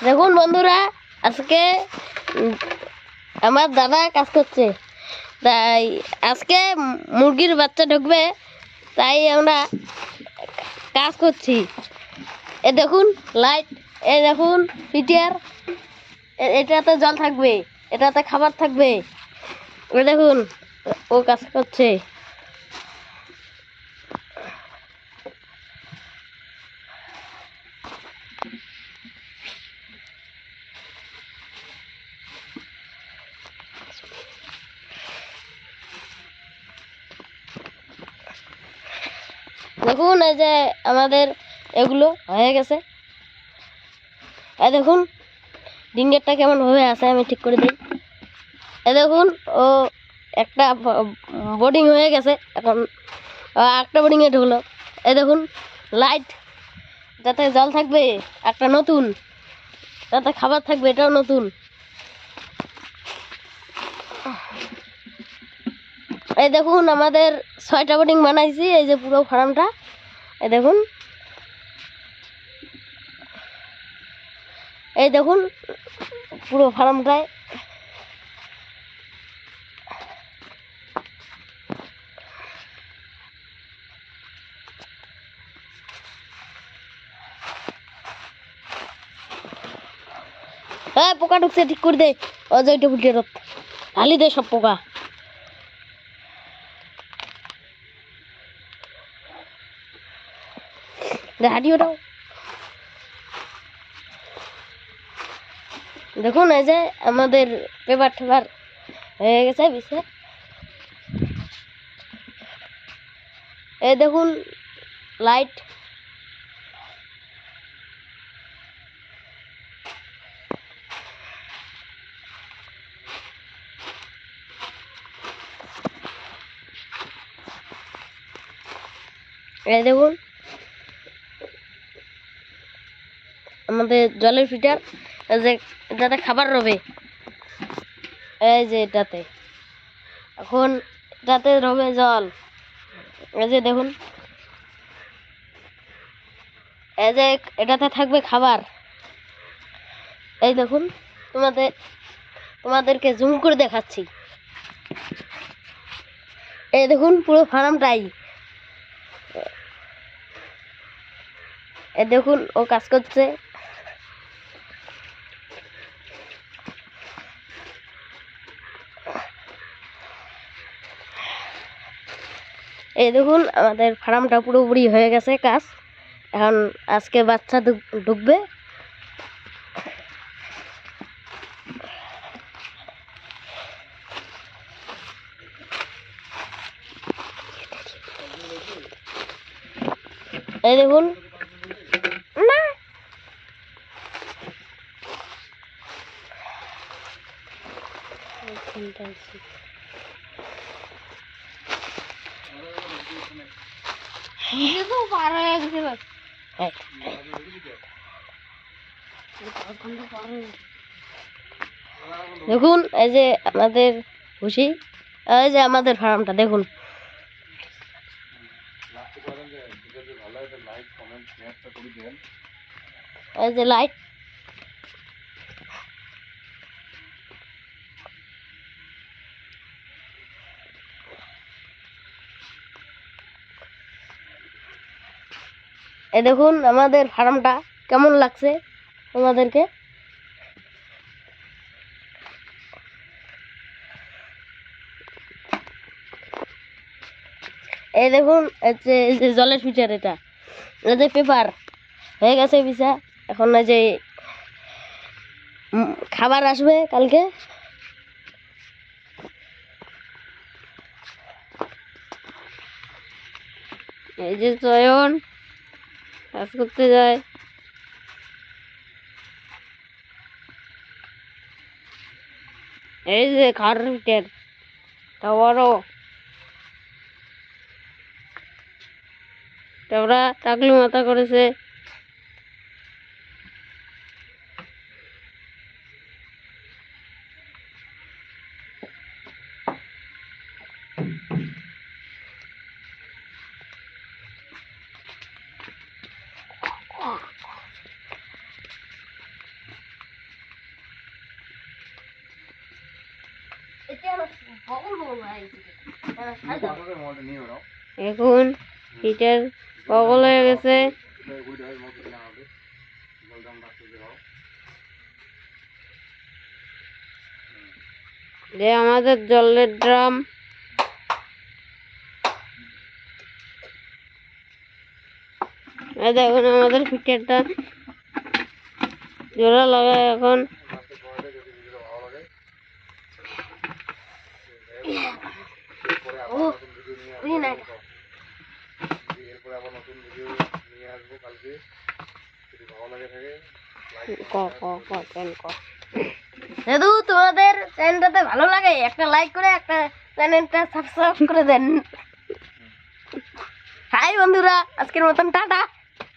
দেখুন বন্ধুরা, আজকে আমার দাদা কাজ করছে, তাই আজকে মুরগির বাচ্চা ঢুকবে, তাই আমরা কাজ করছি। এ দেখুন লাইট, এ দেখুন ফিটার, এটাতে জল থাকবে, এটাতে খাবার থাকবে। এ দেখুন ও কাজ করছে। দেখুন এই যে আমাদের এগুলো হয়ে গেছে। এই দেখুন ডিঙ্গেরটা কেমন ভাবে আছে, আমি ঠিক করে দিই। এই দেখুন ও একটা বোর্ডিং হয়ে গেছে, এখন একটা বোর্ডিংয়ে ঢুকলো। এই দেখুন লাইট, যাতে জল থাকবে একটা নতুন, যাতে খাবার থাকবে এটাও নতুন। এই দেখুন আমাদের 6টা বোর্ডিং বানাইছি, এই যে পুরো ফার্মটা। এই দেখুন, এই দেখুন পুরো ফার্মটায়। হ্যাঁ, পোকা ঢুকছে, ঠিক করে দে। অজয়টা বুঝে ঢালি দে সব পোকা। হাঁটিয়ে ওটাও। দেখুন এই যে আমাদের পেপার টেপার হয়ে গেছে বিছে। এই দেখুন লাইট, এই দেখুন আমাদের জলের ফিল্টার, যে যাতে খাবার রবে, এই যে এটাতে এখন এটাতে রবে জল। এই যে দেখুন, এই যে এটাতে থাকবে খাবার। এই দেখুন তোমাদেরকে জুম করে দেখাচ্ছি। এই দেখুন পুরো ফার্মটাই। এই দেখুন ও কাজ করছে। এই দেখুন আমাদের ফার্মটা পুরোপুরি হয়ে গেছে কাজ। এখন আজকে বাচ্চা ঢুকবে। এই দেখুন না, দেখুন এই যে আমাদের খুশি, এই যে আমাদের ফার্মটা দেখুন। এই যে লাইট, এই দেখুন আমাদের ফার্মটা কেমন লাগছে তোমাদেরকে। এই দেখুন এই যে জলের ফিল্টার, এটা এই যে পেপার হয়ে গেছে বিছা। এখন এই যে খাবার আসবে কালকে। এই যে চয়ন কাজ করতে যায়। এই যে খাওয়ার ফিল্টার তারপরও তারপরা টাকলু মাথা করেছে। এখন হিটার পাগল হয়ে গেছে। যে আমাদের জলের ড্রাম, দেখুন আমাদের হিটারটা জোড়া লাগায় এখন। দাদু তোমাদের চ্যানেলটাতে ভালো লাগে একটা লাইক করে একটা চ্যানেলটা সাবস্ক্রাইব করে দেন। হাই বন্ধুরা, আজকের মতন টাটা।